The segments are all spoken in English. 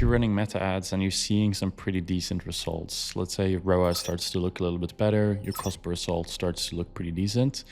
you're running meta ads and you're seeing some pretty decent results, let's say your ROAS starts to look a little bit better, your cost per result starts to look pretty decent,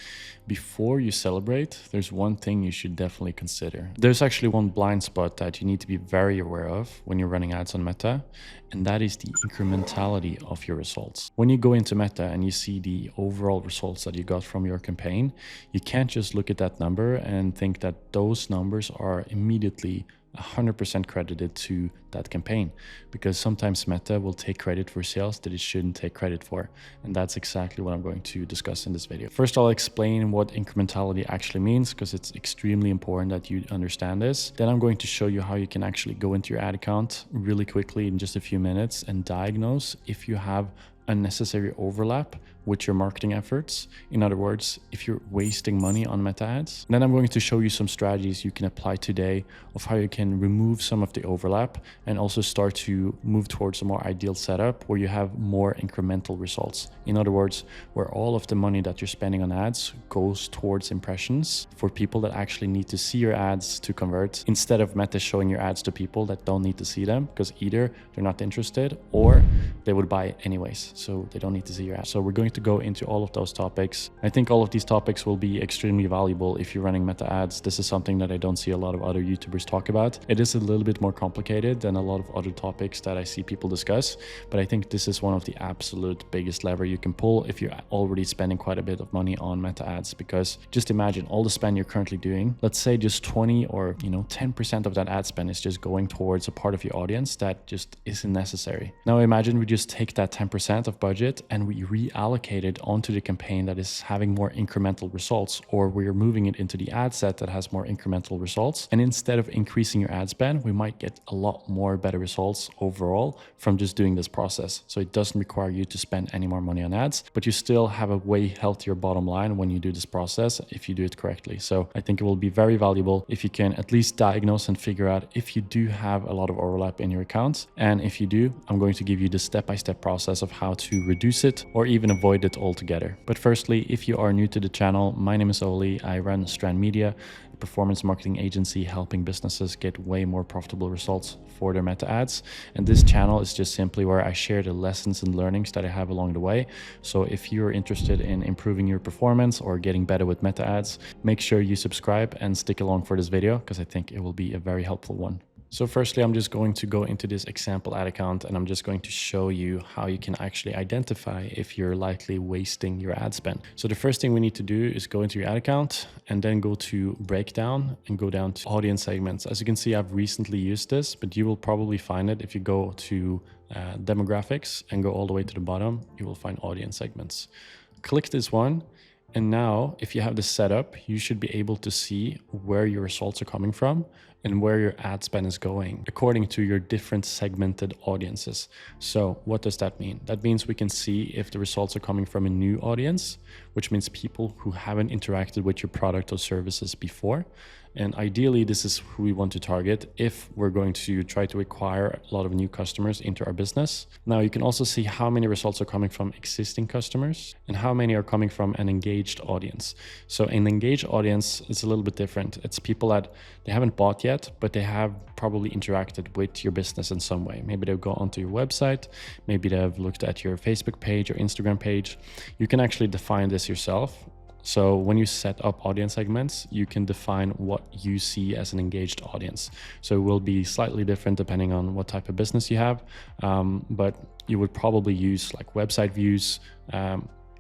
before you celebrate, there's one thing you should definitely consider. There's actually one blind spot that you need to be very aware of when you're running ads on Meta, and that is the incrementality of your results. When you go into Meta and you see the overall results that you got from your campaign, you can't just look at that number and think that those numbers are immediately 100% credited to that campaign, because sometimes Meta will take credit for sales that it shouldn't take credit for. And that's exactly what I'm going to discuss in this video. First, I'll explain what incrementality actually means, because it's extremely important that you understand this. Then I'm going to show you how you can actually go into your ad account really quickly in just a few minutes and diagnose if you have unnecessary overlap with your marketing efforts. In other words, if you're wasting money on meta ads. Then I'm going to show you some strategies you can apply today of how you can remove some of the overlap and also start to move towards a more ideal setup where you have more incremental results. In other words, where all of the money that you're spending on ads goes towards impressions for people that actually need to see your ads to convert, instead of Meta showing your ads to people that don't need to see them because either they're not interested or they would buy anyways. So they don't need to see your ads. So we're going to go into all of those topics. I think all of these topics will be extremely valuable if you're running meta ads. This is something that I don't see a lot of other YouTubers talk about. It is a little bit more complicated than a lot of other topics that I see people discuss, but I think this is one of the absolute biggest lever you can pull if you're already spending quite a bit of money on meta ads. Because just imagine all the spend you're currently doing, let's say just 20 or 10% of that ad spend is just going towards a part of your audience that just isn't necessary. Now imagine we just take that 10% of budget and we reallocate it onto the campaign that is having more incremental results, or we're moving it into the ad set that has more incremental results. And instead of increasing your ad spend, we might get a lot more better results overall from just doing this process. So it doesn't require you to spend any more money on ads, but you still have a way healthier bottom line when you do this process if you do it correctly. So I think it will be very valuable if you can at least diagnose and figure out if you do have a lot of overlap in your accounts. And if you do, I'm going to give you the step-by-step process of how to reduce it or even avoid it altogether. But firstly, if you are new to the channel, my name is Oli. I run Strand Media, a performance marketing agency helping businesses get way more profitable results for their meta ads. And this channel is just simply where I share the lessons and learnings that I have along the way. So if you're interested in improving your performance or getting better with meta ads, make sure you subscribe and stick along for this video, because I think it will be a very helpful one. So firstly, I'm just going to go into this example ad account and I'm just going to show you how you can actually identify if you're likely wasting your ad spend. So the first thing we need to do is go into your ad account and then go to breakdown and go down to audience segments. As you can see, I've recently used this, but you will probably find it if you go to demographics and go all the way to the bottom, you will find audience segments. Click this one. And now if you have this set up, you should be able to see where your results are coming from and where your ad spend is going according to your different segmented audiences. So what does that mean? That means we can see if the results are coming from a new audience, which means people who haven't interacted with your product or services before. And ideally, this is who we want to target if we're going to try to acquire a lot of new customers into our business. Now, you can also see how many results are coming from existing customers and how many are coming from an engaged audience. So an engaged audience is a little bit different. It's people that they haven't bought yet, but they have probably interacted with your business in some way. Maybe they've gone onto your website, maybe they've looked at your Facebook page or Instagram page. You can actually define this yourself. So when you set up audience segments, you can define what you see as an engaged audience. So it will be slightly different depending on what type of business you have, but you would probably use like website views,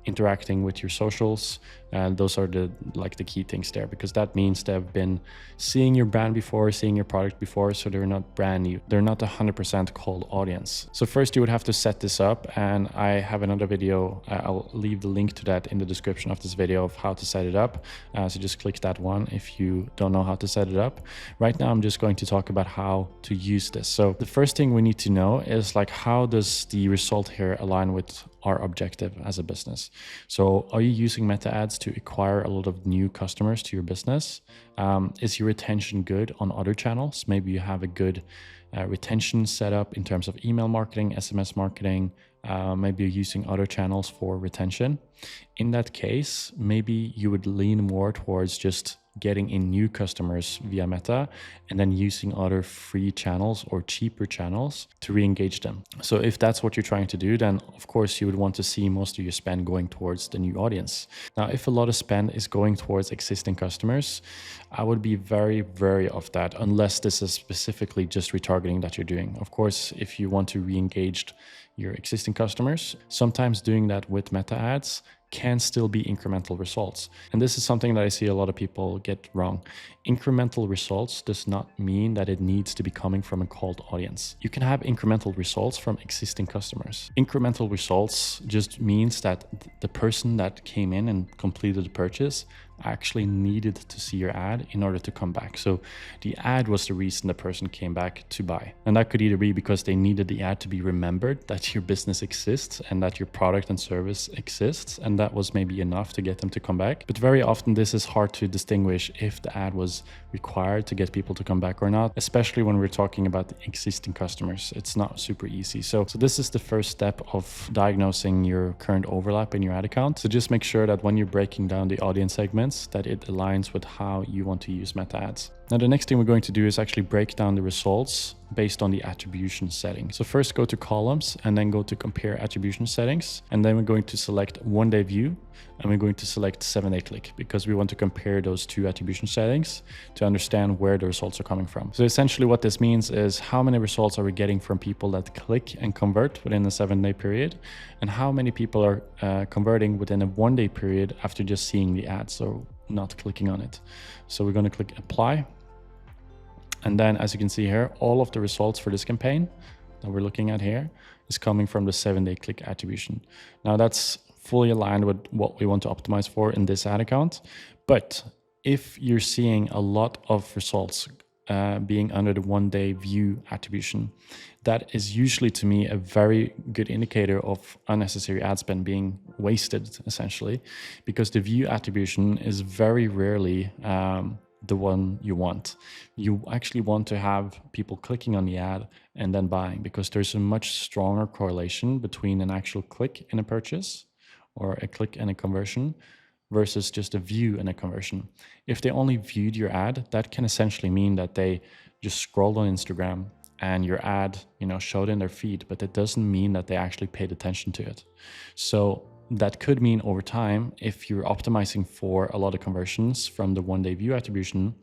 interacting with your socials, and those are the key things there, because that means they've been seeing your brand before, seeing your product before, so they're not brand new. They're not 100% cold audience. So first you would have to set this up, and I have another video. I'll leave the link to that in the description of this video of how to set it up. So just click that one if you don't know how to set it up. Right now I'm just going to talk about how to use this. So the first thing we need to know is how does the result here align with our objective as a business? So are you using meta ads to acquire a lot of new customers to your business? Is your retention good on other channels? Maybe you have a good retention setup in terms of email marketing, SMS marketing. Maybe you're using other channels for retention. In that case, maybe you would lean more towards just getting in new customers via Meta and then using other free channels or cheaper channels to re-engage them. So if that's what you're trying to do, then of course you would want to see most of your spend going towards the new audience. Now, if a lot of spend is going towards existing customers, I would be very wary of that unless this is specifically just retargeting that you're doing. Of course, if you want to re-engage your existing customers, sometimes doing that with Meta ads can still be incremental results. And this is something that I see a lot of people get wrong. Incremental results does not mean that it needs to be coming from a cold audience. You can have incremental results from existing customers. Incremental results just means that the person that came in and completed the purchase actually needed to see your ad in order to come back. So the ad was the reason the person came back to buy. And that could either be because they needed the ad to be remembered that your business exists and that your product and service exists, and that was maybe enough to get them to come back. But very often this is hard to distinguish if the ad was required to get people to come back or not, especially when we're talking about the existing customers. It's not super easy. So this is the first step of diagnosing your current overlap in your ad account. So just make sure that when you're breaking down the audience segments, that it aligns with how you want to use Meta ads. Now, the next thing we're going to do is actually break down the results based on the attribution setting. So first go to columns and then go to compare attribution settings. And then we're going to select 1-day view and we're going to select 7-day click because we want to compare those two attribution settings to understand where the results are coming from. So essentially what this means is how many results are we getting from people that click and convert within a 7-day period, and how many people are converting within a 1-day period after just seeing the ad, so not clicking on it. So we're going to click apply. And then as you can see here, all of the results for this campaign that we're looking at here is coming from the 7-day click attribution. Now that's fully aligned with what we want to optimize for in this ad account. But if you're seeing a lot of results being under the 1-day view attribution, that is usually to me a very good indicator of unnecessary ad spend being wasted, essentially, because the view attribution is very rarely the one you want. You actually want to have people clicking on the ad and then buying, because there's a much stronger correlation between an actual click and a purchase or a click and a conversion versus just a view and a conversion. If they only viewed your ad, that can essentially mean that they just scrolled on Instagram and your ad, showed in their feed, but it doesn't mean that they actually paid attention to it. So that could mean over time, if you're optimizing for a lot of conversions from the 1-day view attribution,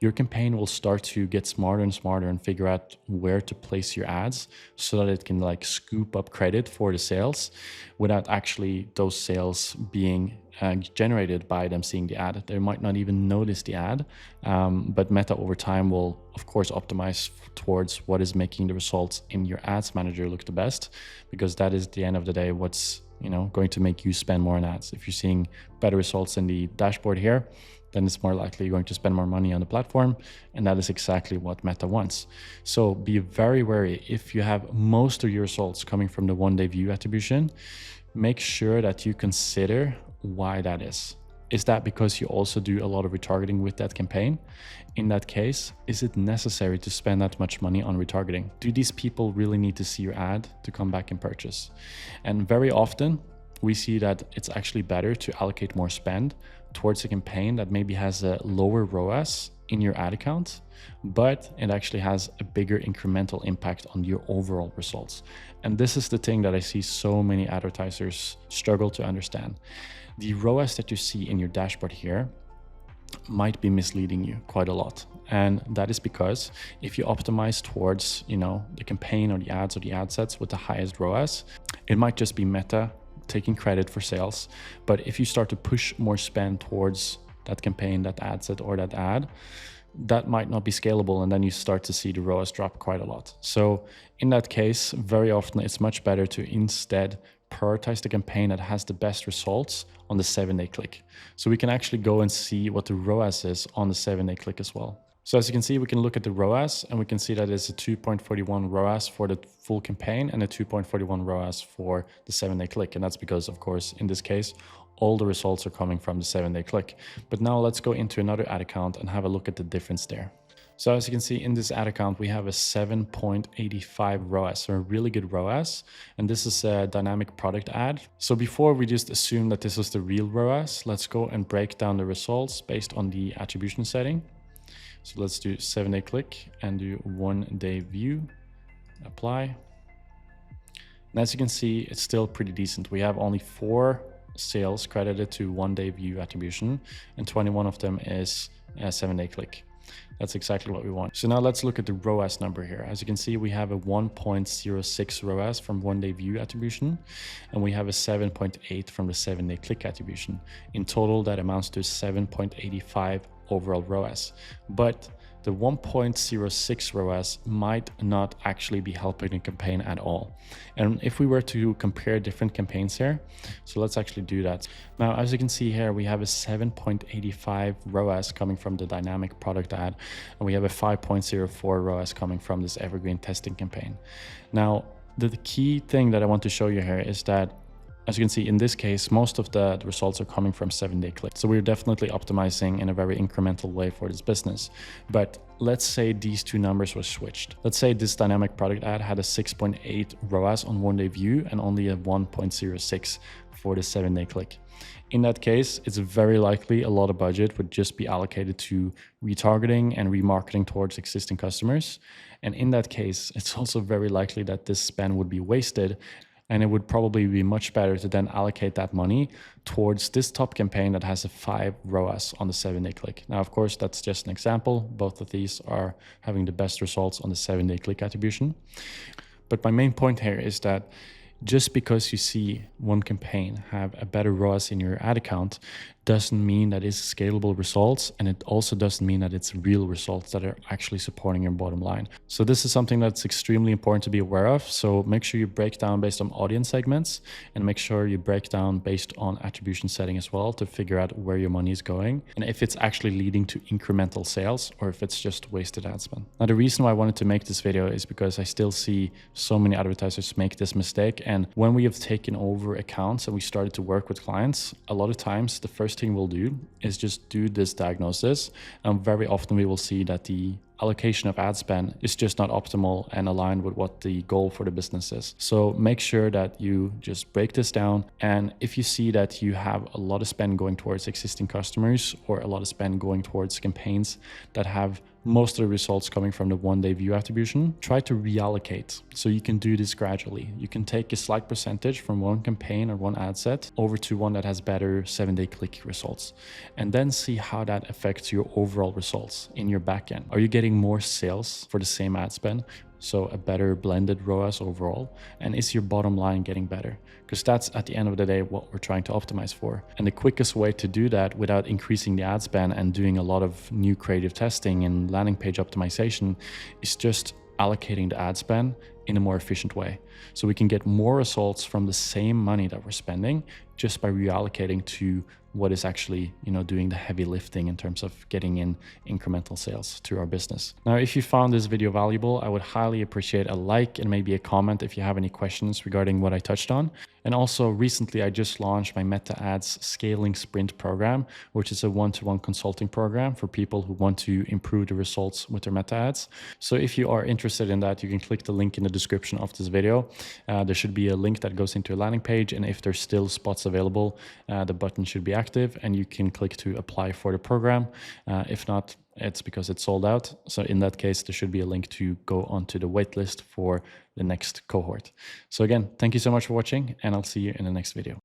your campaign will start to get smarter and smarter and figure out where to place your ads so that it can scoop up credit for the sales without actually those sales being generated by them seeing the ad. They might not even notice the ad, but Meta over time will of course optimize towards what is making the results in your ads manager look the best, because that is at the end of the day what's going to make you spend more on ads. If you're seeing better results in the dashboard here, then it's more likely you're going to spend more money on the platform, and that is exactly what Meta wants. So be very wary. If you have most of your results coming from the 1-day view attribution, make sure that you consider why that is. Is that because you also do a lot of retargeting with that campaign? In that case, is it necessary to spend that much money on retargeting? Do these people really need to see your ad to come back and purchase? And very often we see that it's actually better to allocate more spend towards a campaign that maybe has a lower ROAS in your ad account, but it actually has a bigger incremental impact on your overall results. And this is the thing that I see so many advertisers struggle to understand. The ROAS that you see in your dashboard here might be misleading you quite a lot. And that is because if you optimize towards, the campaign or the ads or the ad sets with the highest ROAS, it might just be Meta taking credit for sales. But if you start to push more spend towards that campaign, that ad set or that ad, that might not be scalable, and then you start to see the ROAS drop quite a lot. So in that case, very often it's much better to instead prioritize the campaign that has the best results on the 7-day click. So we can actually go and see what the ROAS is on the 7-day click as well. So as you can see, we can look at the ROAS and we can see that it's a 2.41 ROAS for the full campaign and a 2.41 ROAS for the 7-day click. And that's because, of course, in this case, all the results are coming from the 7-day click. But now let's go into another ad account and have a look at the difference there. So as you can see in this ad account, we have a 7.85 ROAS, so a really good ROAS. And this is a dynamic product ad. So before we just assume that this was the real ROAS, let's go and break down the results based on the attribution setting. So let's do 7-day click and do 1-day view, apply. And as you can see, it's still pretty decent. We have only 4 sales credited to 1-day view attribution, and 21 of them is a 7-day click. That's exactly what we want. So now let's look at the ROAS number here. As you can see, we have a 1.06 ROAS from 1-day view attribution, and we have a 7.8 from the 7-day click attribution. In total, that amounts to 7.85 overall ROAS. But the 1.06 ROAS might not actually be helping the campaign at all. And if we were to compare different campaigns here, so let's actually do that. Now, as you can see here, we have a 7.85 ROAS coming from the dynamic product ad, and we have a 5.04 ROAS coming from this evergreen testing campaign. Now, the key thing that I want to show you here is that, as you can see, in this case, most of the results are coming from 7-day clicks. So we're definitely optimizing in a very incremental way for this business. But let's say these two numbers were switched. Let's say this dynamic product ad had a 6.8 ROAS on 1-day view and only a 1.06 for the 7-day click. In that case, it's very likely a lot of budget would just be allocated to retargeting and remarketing towards existing customers. And in that case, it's also very likely that this spend would be wasted, and it would probably be much better to then allocate that money towards this top campaign that has a 5 ROAS on the 7-day click. Now, of course, that's just an example. Both of these are having the best results on the 7-day click attribution. But my main point here is that just because you see one campaign have a better ROAS in your ad account doesn't mean that it's scalable results, and it also doesn't mean that it's real results that are actually supporting your bottom line. So this is something that's extremely important to be aware of. So make sure you break down based on audience segments, and make sure you break down based on attribution setting as well to figure out where your money is going and if it's actually leading to incremental sales or if it's just wasted ad spend. Now, the reason why I wanted to make this video is because I still see so many advertisers make this mistake. And when we have taken over accounts and we started to work with clients, a lot of times the first thing we'll do is just do this diagnosis, and very often we will see that the allocation of ad spend is just not optimal and aligned with what the goal for the business is. So make sure that you just break this down, and if you see that you have a lot of spend going towards existing customers or a lot of spend going towards campaigns that have most of the results coming from the 1-day view attribution, try to reallocate. So you can do this gradually. You can take a slight percentage from one campaign or one ad set over to one that has better 7-day click results, and then see how that affects your overall results in your backend. Are you getting more sales for the same ad spend? So a better blended ROAS overall, and is your bottom line getting better? Because that's at the end of the day what we're trying to optimize for. And the quickest way to do that without increasing the ad spend and doing a lot of new creative testing and landing page optimization is just allocating the ad spend in a more efficient way. So we can get more results from the same money that we're spending just by reallocating to what is actually, doing the heavy lifting in terms of getting in incremental sales to our business. Now, if you found this video valuable, I would highly appreciate a like and maybe a comment if you have any questions regarding what I touched on. And also recently, I just launched my Meta Ads Scaling Sprint program, which is a one-to-one consulting program for people who want to improve the results with their Meta Ads. So if you are interested in that, you can click the link in the description of this video. There should be a link that goes into a landing page, and if there's still spots available, the button should be active and you can click to apply for the program. If not, it's because it's sold out. So in that case, there should be a link to go onto the wait list for the next cohort. So again, thank you so much for watching, and I'll see you in the next video.